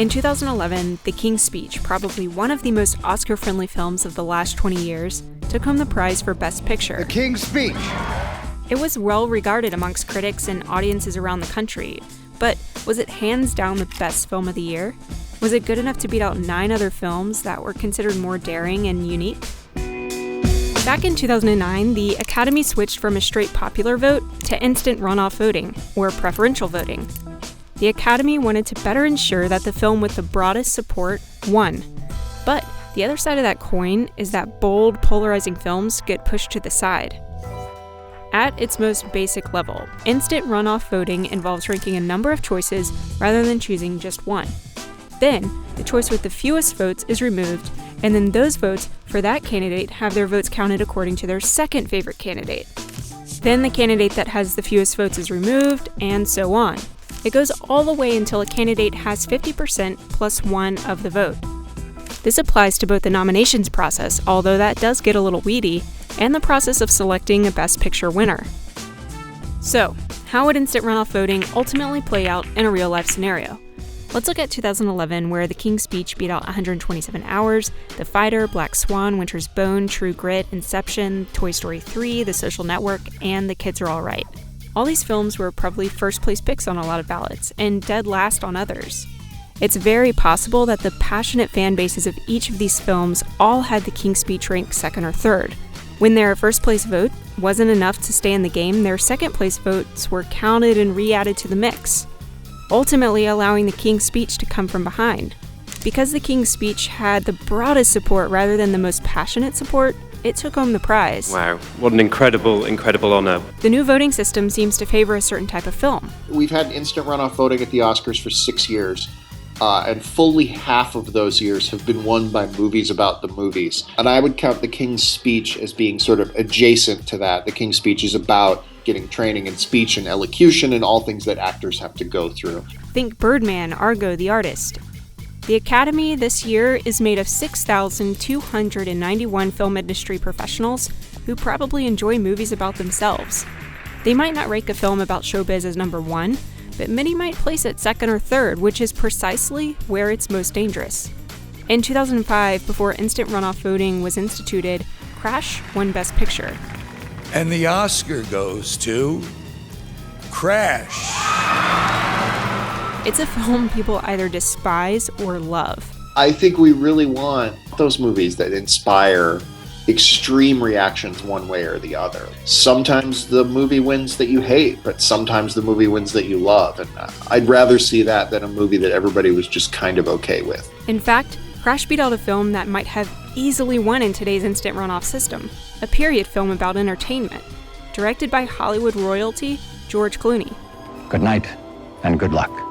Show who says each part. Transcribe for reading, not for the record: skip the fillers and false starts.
Speaker 1: In 2011, The King's Speech, probably one of the most Oscar-friendly films of the last 20 years, took home the prize for Best Picture.
Speaker 2: The King's Speech!
Speaker 1: It was well regarded amongst critics and audiences around the country, but was it hands down the best film of the year? Was it good enough to beat out 9 other films that were considered more daring and unique? Back in 2009, the Academy switched from a straight popular vote to instant runoff voting, or preferential voting. The Academy wanted to better ensure that the film with the broadest support won. But the other side of that coin is that bold, polarizing films get pushed to the side. At its most basic level, instant runoff voting involves ranking a number of choices rather than choosing just one. Then, the choice with the fewest votes is removed, and then those votes for that candidate have their votes counted according to their second favorite candidate. Then the candidate that has the fewest votes is removed, and so on. It goes all the way until a candidate has 50% plus 1 of the vote. This applies to both the nominations process, although that does get a little weedy, and the process of selecting a Best Picture winner. So, how would instant runoff voting ultimately play out in a real-life scenario? Let's look at 2011, where The King's Speech beat out 127 Hours, The Fighter, Black Swan, Winter's Bone, True Grit, Inception, Toy Story 3, The Social Network, and The Kids Are All Right. All these films were probably first-place picks on a lot of ballots, and dead last on others. It's very possible that the passionate fan bases of each of these films all had The King's Speech ranked second or third. When their first-place vote wasn't enough to stay in the game, their second-place votes were counted and re-added to the mix, ultimately allowing The King's Speech to come from behind. Because The King's Speech had the broadest support rather than the most passionate support, it took home the prize.
Speaker 3: Wow, what an incredible honor.
Speaker 1: The new voting system seems to favor a certain type of film.
Speaker 4: We've had instant runoff voting at the Oscars for 6 years. And fully half of those years have been won by movies about the movies. And I would count The King's Speech as being sort of adjacent to that. The King's Speech is about getting training in speech and elocution and all things that actors have to go through.
Speaker 1: Think Birdman, Argo, The Artist. The Academy this year is made of 6,291 film industry professionals who probably enjoy movies about themselves. They might not rank a film about showbiz as number 1, but many might place it second or third, which is precisely where it's most dangerous. In 2005, before instant runoff voting was instituted, Crash won Best Picture.
Speaker 5: And the Oscar goes to Crash.
Speaker 1: It's a film people either despise or love.
Speaker 4: I think we really want those movies that inspire extreme reactions one way or the other. Sometimes the movie wins that you hate, but sometimes the movie wins that you love. And I'd rather see that than a movie that everybody was just kind of okay with.
Speaker 1: In fact, Crash beat out a film that might have easily won in today's instant runoff system, a period film about entertainment, directed by Hollywood royalty George Clooney.
Speaker 6: Good night and good luck.